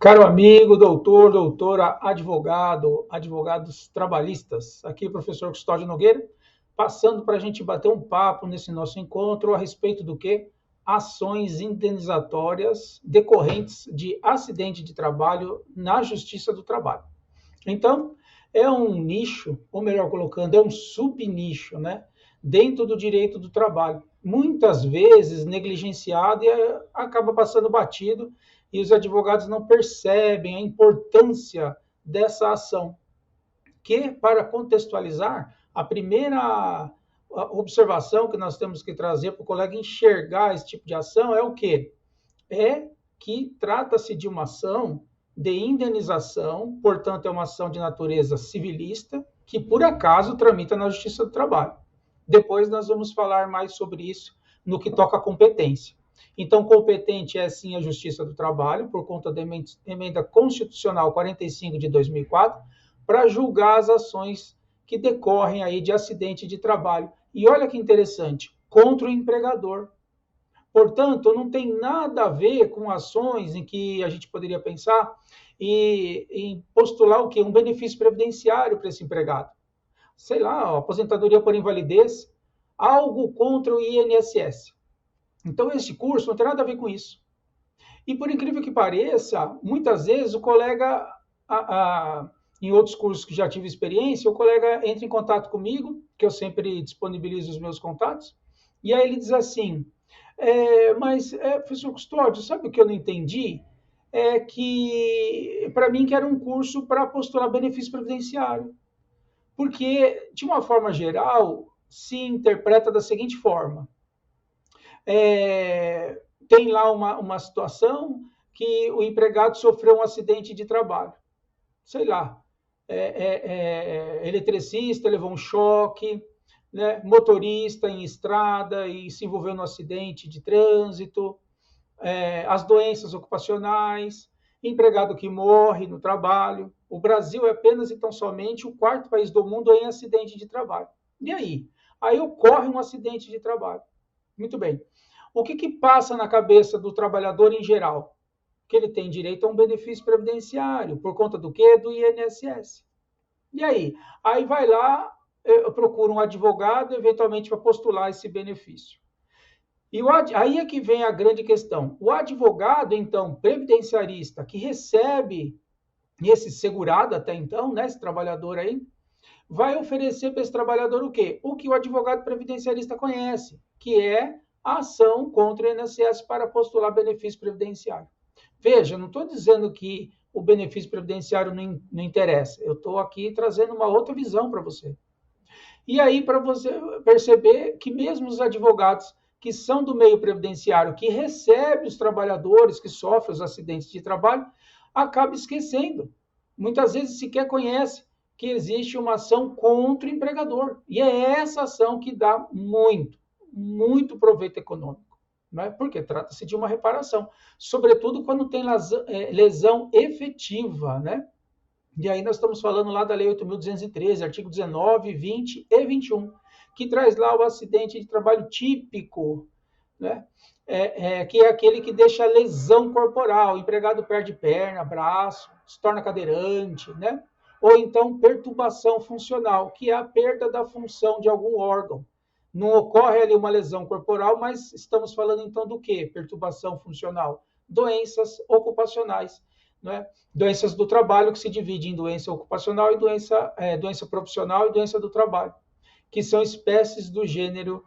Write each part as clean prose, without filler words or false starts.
Caro amigo, doutor, doutora, advogado, advogados trabalhistas, aqui o professor Custódio Nogueira, passando para a gente bater um papo nesse nosso encontro a respeito do que? Ações indenizatórias decorrentes de acidente de trabalho na Justiça do Trabalho. Então, é um nicho, ou melhor colocando, é um subnicho, né? Dentro do direito do trabalho. Muitas vezes negligenciado e acaba passando batido e os advogados não percebem a importância dessa ação. Que, para contextualizar, a primeira observação que nós temos que trazer para o colega enxergar esse tipo de ação é o quê? É que trata-se de uma ação de indenização, portanto, é uma ação de natureza civilista, que por acaso tramita na Justiça do Trabalho. Depois nós vamos falar mais sobre isso no que toca à competência. Então, competente é sim a Justiça do Trabalho, por conta da emenda constitucional 45 de 2004, para julgar as ações que decorrem aí de acidente de trabalho. E olha que interessante, contra o empregador. Portanto, não tem nada a ver com ações em que a gente poderia pensar em postular o quê? Um benefício previdenciário para esse empregado. Sei lá, aposentadoria por invalidez, algo contra o INSS. Então, este curso não tem nada a ver com isso. E por incrível que pareça, muitas vezes o colega, em outros cursos que já tive experiência, o colega entra em contato comigo, que eu sempre disponibilizo os meus contatos, e aí ele diz assim, professor Custódio, sabe o que eu não entendi? É que, para mim, que era um curso para postular benefício previdenciário. Porque, de uma forma geral, se interpreta da seguinte forma: tem lá uma situação que o empregado sofreu um acidente de trabalho. Sei lá, eletricista levou um choque, né? Motorista em estrada e se envolveu no acidente de trânsito, as doenças ocupacionais, empregado que morre no trabalho. O Brasil é apenas e tão somente o quarto país do mundo em acidente de trabalho. E aí? Aí ocorre um acidente de trabalho. Muito bem. O que passa na cabeça do trabalhador em geral? Que ele tem direito a um benefício previdenciário, por conta do quê? Do INSS. E aí? Aí vai lá, procura um advogado, eventualmente, para postular esse benefício. E aí é que vem a grande questão. O advogado, então, previdenciarista, que recebe esse segurado até então, né, esse trabalhador aí, vai oferecer para esse trabalhador o quê? O que o advogado previdenciarista conhece, que é a ação contra o INSS para postular benefício previdenciário. Veja, não estou dizendo que o benefício previdenciário não interessa. Eu estou aqui trazendo uma outra visão para você. E aí, para você perceber que mesmo os advogados que são do meio previdenciário, que recebem os trabalhadores que sofrem os acidentes de trabalho, acaba esquecendo. Muitas vezes sequer conhece que existe uma ação contra o empregador. E é essa ação que dá muito proveito econômico. Né? Porque trata-se de uma reparação. Sobretudo quando tem lesão efetiva, né? E aí nós estamos falando lá da Lei 8.213, artigo 19, 20 e 21, que traz lá o acidente de trabalho típico, né? Que é aquele que deixa lesão corporal, o empregado perde perna, braço, se torna cadeirante, né? Ou então perturbação funcional, que é a perda da função de algum órgão. Não ocorre ali uma lesão corporal, mas estamos falando então do quê? Perturbação funcional. Doenças ocupacionais, né? Doenças do trabalho, que se divide em doença ocupacional e doença profissional e doença do trabalho, que são espécies do gênero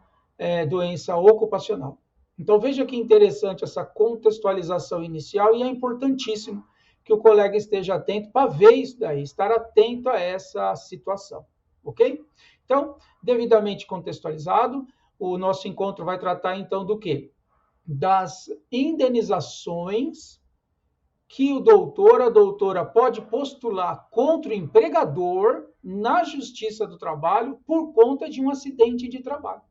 doença ocupacional. Então, veja que interessante essa contextualização inicial e é importantíssimo que o colega esteja atento para ver isso daí, estar atento a essa situação, ok? Então, devidamente contextualizado, o nosso encontro vai tratar então do quê? Das indenizações que o doutor, a doutora pode postular contra o empregador na Justiça do Trabalho por conta de um acidente de trabalho.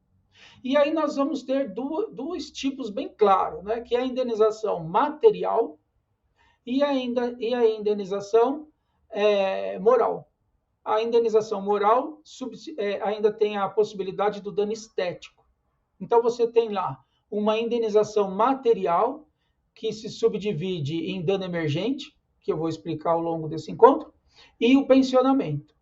E aí nós vamos ter dois tipos bem claros, né? Que é a indenização material e a indenização moral. A indenização moral ainda tem a possibilidade do dano estético. Então você tem lá uma indenização material que se subdivide em dano emergente, que eu vou explicar ao longo desse encontro, e o pensionamento.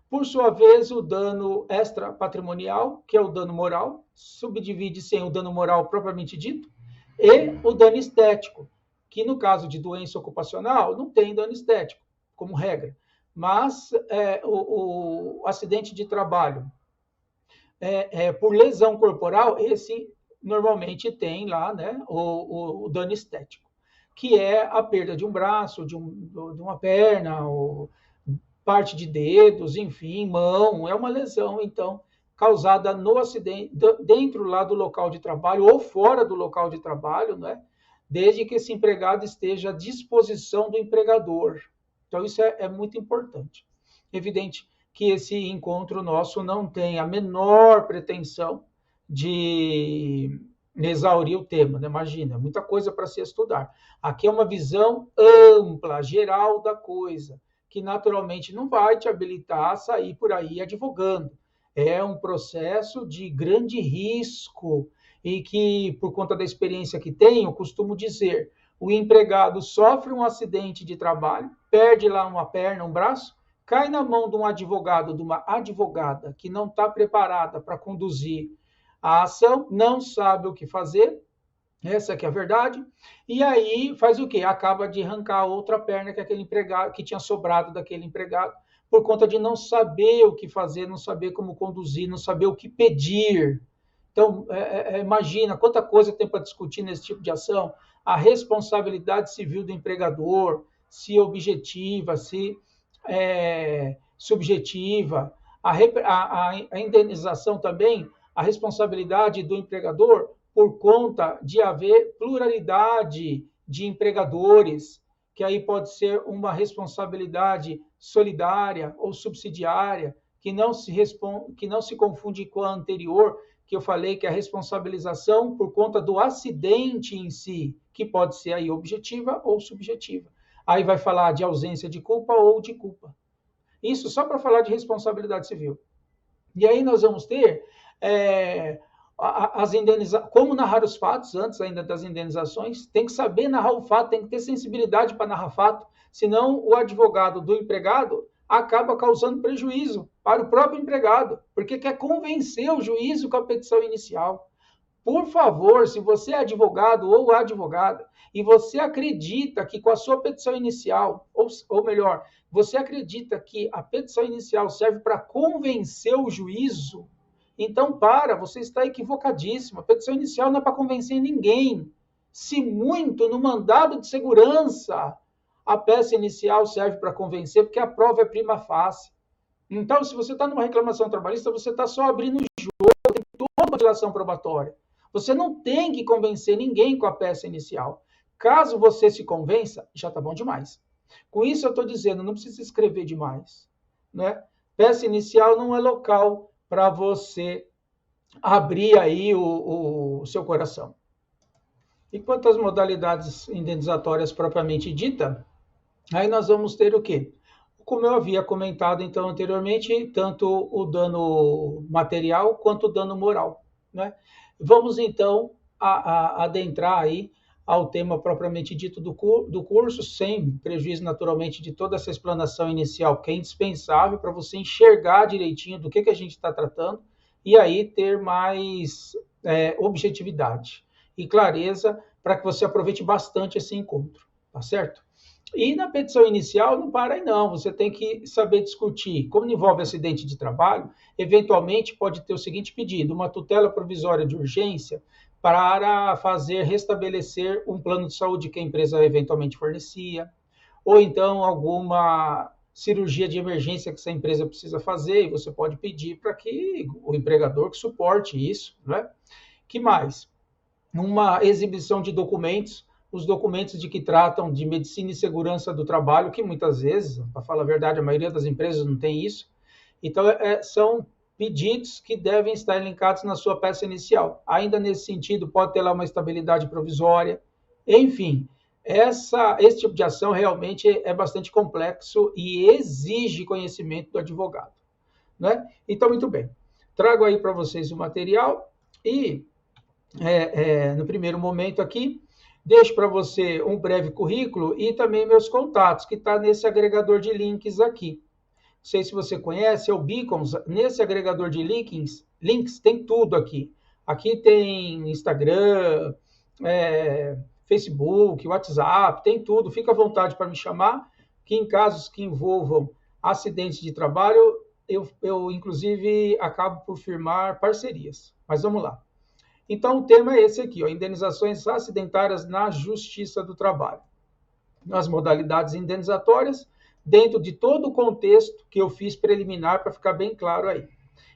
Por sua vez, o dano extrapatrimonial, que é o dano moral, subdivide-se em o dano moral propriamente dito, e o dano estético, que no caso de doença ocupacional, não tem dano estético, como regra. Mas o acidente de trabalho por lesão corporal, esse normalmente tem lá, né, o dano estético, que é a perda de um braço, de uma perna, ou parte de dedos, enfim, mão, é uma lesão, então, causada no acidente, dentro lá do local de trabalho ou fora do local de trabalho, né? Desde que esse empregado esteja à disposição do empregador. Então, isso é muito importante. Evidente que esse encontro nosso não tem a menor pretensão de exaurir o tema, né? Imagina, muita coisa para se estudar. Aqui é uma visão ampla, geral da coisa, que naturalmente não vai te habilitar a sair por aí advogando. É um processo de grande risco e que, por conta da experiência que tenho, eu costumo dizer, o empregado sofre um acidente de trabalho, perde lá uma perna, um braço, cai na mão de um advogado, de uma advogada que não está preparada para conduzir a ação, não sabe o que fazer, essa que é a verdade. E aí faz o quê? Acaba de arrancar a outra perna que aquele empregado que tinha sobrado daquele empregado, por conta de não saber o que fazer, não saber como conduzir, não saber o que pedir. Então, imagina quanta coisa tem para discutir nesse tipo de ação. A responsabilidade civil do empregador, se objetiva, se subjetiva, a indenização também, a responsabilidade do empregador por conta de haver pluralidade de empregadores, que aí pode ser uma responsabilidade solidária ou subsidiária, que não se confunde com a anterior, que eu falei que é a responsabilização por conta do acidente em si, que pode ser aí objetiva ou subjetiva. Aí vai falar de ausência de culpa ou de culpa. Isso só para falar de responsabilidade civil. E aí nós vamos ter como narrar os fatos, antes ainda das indenizações, tem que saber narrar o fato, tem que ter sensibilidade para narrar fato, senão o advogado do empregado acaba causando prejuízo para o próprio empregado, porque quer convencer o juízo com a petição inicial. Por favor, se você é advogado ou advogada e você acredita que com a sua petição inicial, ou melhor, você acredita que a petição inicial serve para convencer o juízo, então você está equivocadíssimo. A petição inicial não é para convencer ninguém. Se muito, no mandado de segurança, a peça inicial serve para convencer, porque a prova é prima facie. Então, se você está numa reclamação trabalhista, você está só abrindo o jogo, tem toda uma dilação probatória. Você não tem que convencer ninguém com a peça inicial. Caso você se convença, já está bom demais. Com isso, eu estou dizendo, não precisa escrever demais. Né? Peça inicial não é local para você abrir aí o seu coração. E quanto às modalidades indenizatórias propriamente dita, aí nós vamos ter o quê? Como eu havia comentado então anteriormente, tanto o dano material quanto o dano moral. Né? Vamos então adentrar aí ao tema propriamente dito do curso, sem prejuízo naturalmente de toda essa explanação inicial, que é indispensável para você enxergar direitinho do que a gente está tratando e aí ter mais objetividade e clareza para que você aproveite bastante esse encontro, tá certo? E na petição inicial, não para aí não, você tem que saber discutir. Como envolve acidente de trabalho, eventualmente pode ter o seguinte pedido, uma tutela provisória de urgência para restabelecer um plano de saúde que a empresa eventualmente fornecia, ou então alguma cirurgia de emergência que essa empresa precisa fazer, e você pode pedir para que o empregador que suporte isso, né? Que mais? Uma exibição de documentos, os documentos de que tratam de medicina e segurança do trabalho, que muitas vezes, para falar a verdade, a maioria das empresas não tem isso. Então, são pedidos que devem estar elencados na sua peça inicial. Ainda nesse sentido, pode ter lá uma estabilidade provisória. Enfim, esse tipo de ação realmente é bastante complexo e exige conhecimento do advogado. Né? Então, muito bem. Trago aí para vocês o material e, no primeiro momento aqui, Deixo para você um breve currículo e também meus contatos, que está nesse agregador de links aqui. Não sei se você conhece, é o Beacons. Nesse agregador de links tem tudo aqui. Aqui tem Instagram, Facebook, WhatsApp, tem tudo. Fica à vontade para me chamar, que em casos que envolvam acidentes de trabalho, eu inclusive acabo por firmar parcerias. Mas vamos lá. Então, o tema é esse aqui, ó, indenizações acidentárias na Justiça do Trabalho. As modalidades indenizatórias, dentro de todo o contexto que eu fiz preliminar, para ficar bem claro aí.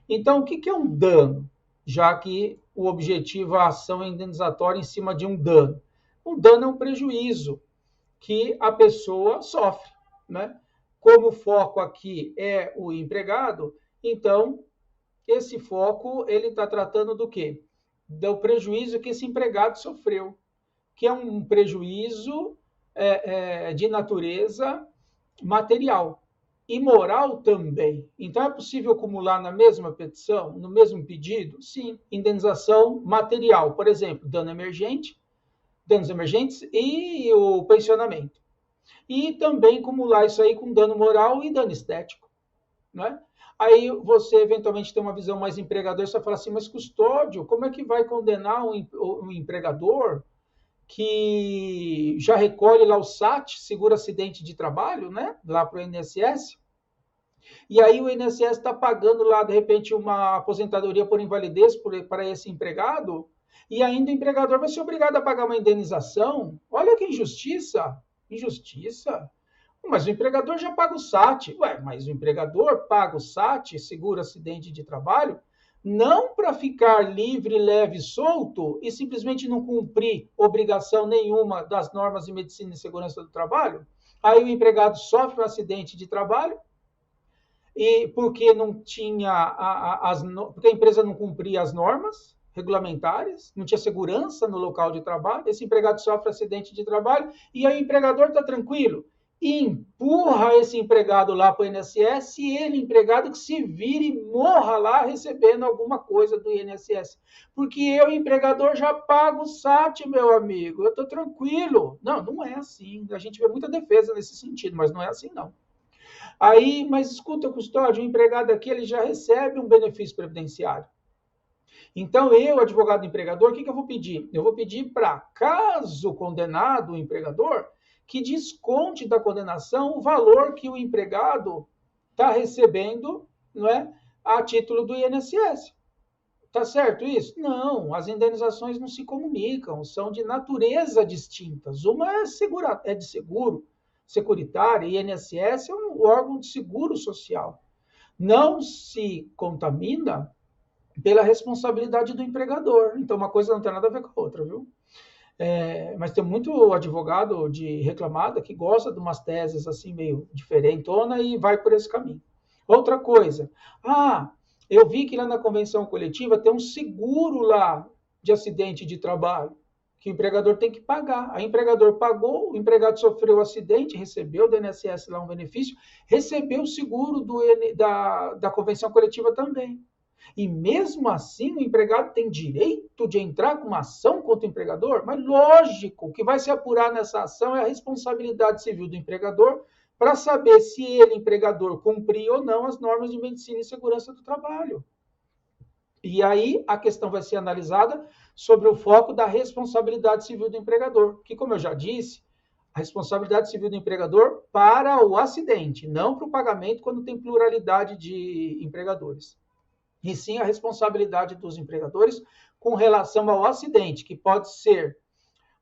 Então, o que é um dano? Já que o objetivo é a ação indenizatória em cima de um dano. Um dano é um prejuízo que a pessoa sofre, né? Como o foco aqui é o empregado, então esse foco ele está tratando do quê? Do prejuízo que esse empregado sofreu, que é um prejuízo de natureza material e moral também. Então, é possível acumular na mesma petição, no mesmo pedido? Sim. Indenização material, por exemplo, dano emergente, danos emergentes e o pensionamento. E também acumular isso aí com dano moral e dano estético, né? Aí você eventualmente tem uma visão mais empregador, você vai falar assim, mas custódio, como é que vai condenar um empregador que já recolhe lá o SAT, seguro acidente de trabalho, né? Lá para o INSS. E aí o INSS está pagando lá, de repente, uma aposentadoria por invalidez para esse empregado, e ainda o empregador vai ser obrigado a pagar uma indenização. Olha que injustiça! Injustiça? Mas o empregador já paga o SAT. Ué, mas o empregador paga o SAT, seguro acidente de trabalho, não para ficar livre, leve e solto e simplesmente não cumprir obrigação nenhuma das normas de medicina e segurança do trabalho. Aí o empregado sofre um acidente de trabalho e porque não tinha porque a empresa não cumpria as normas regulamentares, não tinha segurança no local de trabalho, esse empregado sofre acidente de trabalho e aí o empregador está tranquilo e empurra esse empregado lá para o INSS e ele, empregado, que se vire e morra lá recebendo alguma coisa do INSS. Porque eu, empregador, já pago o SAT, meu amigo, eu estou tranquilo. Não, não é assim. A gente vê muita defesa nesse sentido, mas não é assim, não. Aí, mas escuta, custódio, o empregado aqui ele já recebe um benefício previdenciário. Então, eu, advogado empregador, o que eu vou pedir? Eu vou pedir para, caso condenado o empregador, que desconte da condenação o valor que o empregado está recebendo, não é, a título do INSS. Tá certo isso? Não, as indenizações não se comunicam, são de natureza distintas. Uma é de seguro, securitária, e INSS é um órgão de seguro social. Não se contamina pela responsabilidade do empregador. Então, uma coisa não tem nada a ver com a outra, viu? Mas tem muito advogado de reclamada que gosta de umas teses assim meio diferentona e vai por esse caminho. Outra coisa, eu vi que lá na convenção coletiva tem um seguro lá de acidente de trabalho que o empregador tem que pagar. O empregador pagou, o empregado sofreu um acidente, recebeu do INSS lá um benefício, recebeu o seguro da convenção coletiva também. E mesmo assim, o empregado tem direito de entrar com uma ação contra o empregador? Mas lógico, o que vai se apurar nessa ação é a responsabilidade civil do empregador para saber se ele, empregador, cumpriu ou não as normas de medicina e segurança do trabalho. E aí a questão vai ser analisada sobre o foco da responsabilidade civil do empregador, que, como eu já disse, a responsabilidade civil do empregador para o acidente, não para o pagamento quando tem pluralidade de empregadores. E sim a responsabilidade dos empregadores com relação ao acidente, que pode ser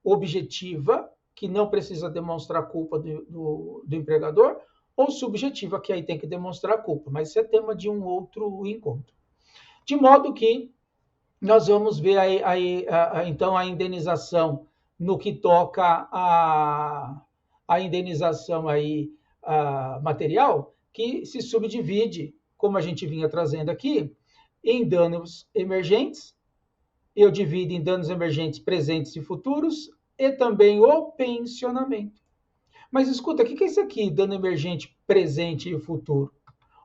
objetiva, que não precisa demonstrar culpa do empregador, ou subjetiva, que aí tem que demonstrar culpa. Mas isso é tema de um outro encontro. De modo que nós vamos ver então a indenização no que toca a indenização material, que se subdivide, como a gente vinha trazendo aqui, em danos emergentes, eu divido em danos emergentes presentes e futuros, e também o pensionamento. Mas escuta, o que é isso aqui, dano emergente presente e futuro?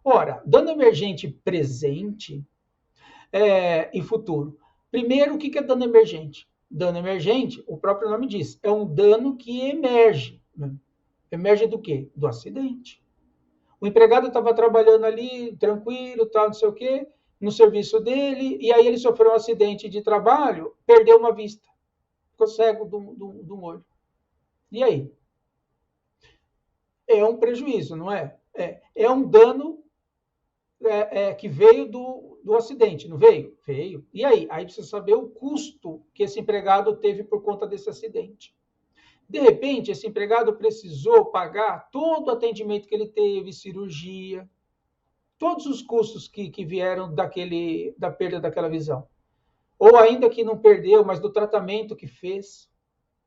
Ora, dano emergente presente e futuro. Primeiro, o que é dano emergente? Dano emergente, o próprio nome diz, é um dano que emerge. Né? Emerge do quê? Do acidente. O empregado estava trabalhando ali, tranquilo, tal, não sei o quê, no serviço dele, e aí ele sofreu um acidente de trabalho, perdeu uma vista. Ficou cego do olho. E aí? É um prejuízo, não é? É um dano que veio do acidente, não veio? Veio. E aí? Aí precisa saber o custo que esse empregado teve por conta desse acidente. De repente, esse empregado precisou pagar todo o atendimento que ele teve, cirurgia, todos os custos que vieram da perda daquela visão. Ou ainda que não perdeu, mas do tratamento que fez.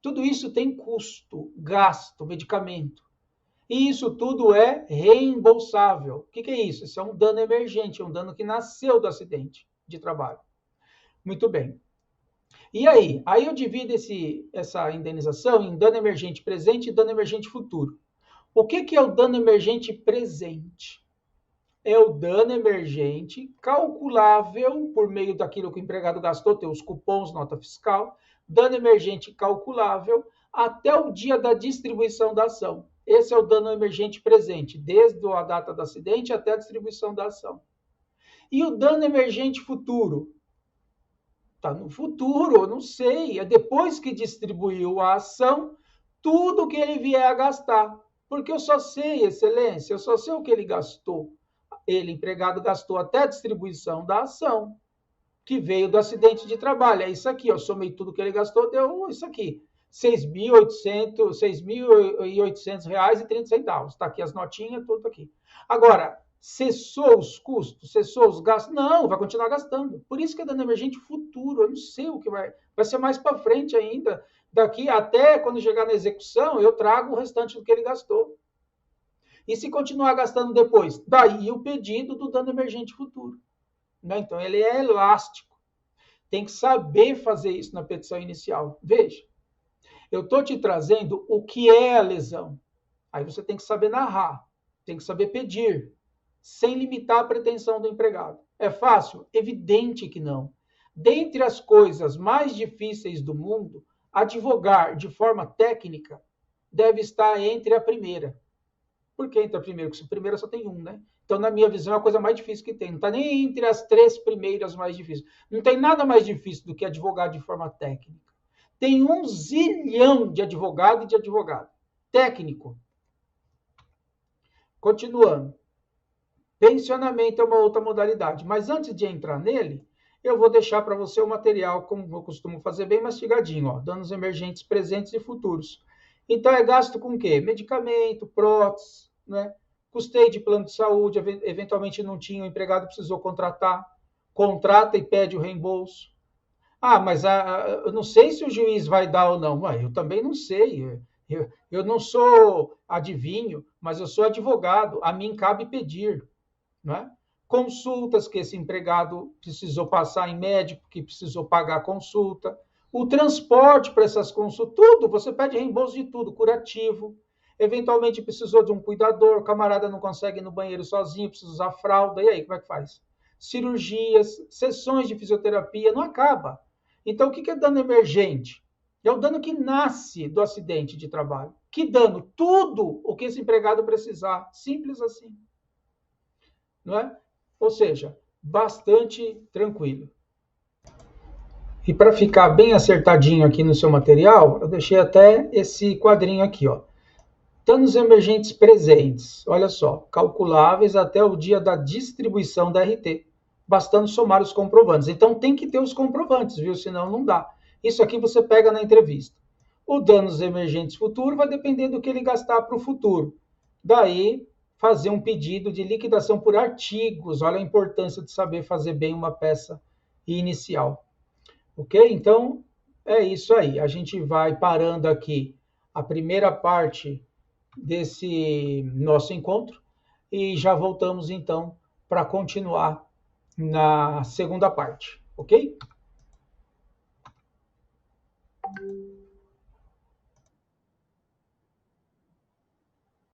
Tudo isso tem custo, gasto, medicamento. E isso tudo é reembolsável. O que é isso? Isso é um dano emergente, é um dano que nasceu do acidente de trabalho. Muito bem. E aí? Aí eu divido essa indenização em dano emergente presente e dano emergente futuro. O que é o dano emergente presente? É o dano emergente calculável por meio daquilo que o empregado gastou, tem os cupons, nota fiscal, dano emergente calculável até o dia da distribuição da ação. Esse é o dano emergente presente, desde a data do acidente até a distribuição da ação. E o dano emergente futuro? Está no futuro, eu não sei. É depois que distribuiu a ação, tudo que ele vier a gastar. Porque eu só sei, excelência, eu só sei o que ele gastou. Ele, empregado, gastou até a distribuição da ação, que veio do acidente de trabalho. É isso aqui, eu somei tudo que ele gastou, deu isso aqui. R$ 6.800,30. Está aqui as notinhas, tudo aqui. Agora, cessou os custos, cessou os gastos? Não, vai continuar gastando. Por isso que é dano emergente futuro. Eu não sei o que vai ser mais para frente ainda. Daqui até quando chegar na execução, eu trago o restante do que ele gastou. E se continuar gastando depois? Daí o pedido do dano emergente futuro. Né? Então, ele é elástico. Tem que saber fazer isso na petição inicial. Veja, eu estou te trazendo o que é a lesão. Aí você tem que saber narrar, tem que saber pedir, sem limitar a pretensão do empregado. É fácil? Evidente que não. Dentre as coisas mais difíceis do mundo, advogar de forma técnica deve estar entre a primeira. Por que entre a primeira? Porque a primeira só tem um, né? Então, na minha visão, é a coisa mais difícil que tem. Não está nem entre as 3 primeiras mais difíceis. Não tem nada mais difícil do que advogar de forma técnica. Tem 1 zilhão de advogado e de advogado. Técnico. Continuando. Pensionamento é uma outra modalidade. Mas antes de entrar nele, eu vou deixar para você o material, como eu costumo fazer, bem mastigadinho. Ó, danos emergentes presentes e futuros. Então, é gasto com o quê? Medicamento, prótese, né? Custeio de plano de saúde, eventualmente não tinha, o empregado precisou contratar, contrata e pede o reembolso. Ah, mas eu não sei se o juiz vai dar ou não. Eu também não sei. Eu não sou adivinho, mas eu sou advogado. A mim cabe pedir. Né? Consultas que esse empregado precisou passar em médico, que precisou pagar a consulta. O transporte para essas consultas, tudo, você pede reembolso de tudo, curativo. Eventualmente precisou de um cuidador, o camarada não consegue ir no banheiro sozinho, precisa usar fralda, e aí, como é que faz? Cirurgias, sessões de fisioterapia, não acaba. Então, o que é dano emergente? É o dano que nasce do acidente de trabalho. Que dano? Tudo o que esse empregado precisar. Simples assim. Não é? Ou seja, bastante tranquilo. E para ficar bem acertadinho aqui no seu material, eu deixei até esse quadrinho aqui, ó. Danos emergentes presentes, olha só, calculáveis até o dia da distribuição da RT, bastando somar os comprovantes. Então tem que ter os comprovantes, viu? Senão não dá. Isso aqui você pega na entrevista. O danos emergentes futuro vai depender do que ele gastar para o futuro. Daí, fazer um pedido de liquidação por artigos. Olha a importância de saber fazer bem uma peça inicial. Ok? Então, é isso aí. A gente vai parando aqui a primeira parte desse nosso encontro e já voltamos então para continuar na segunda parte, ok?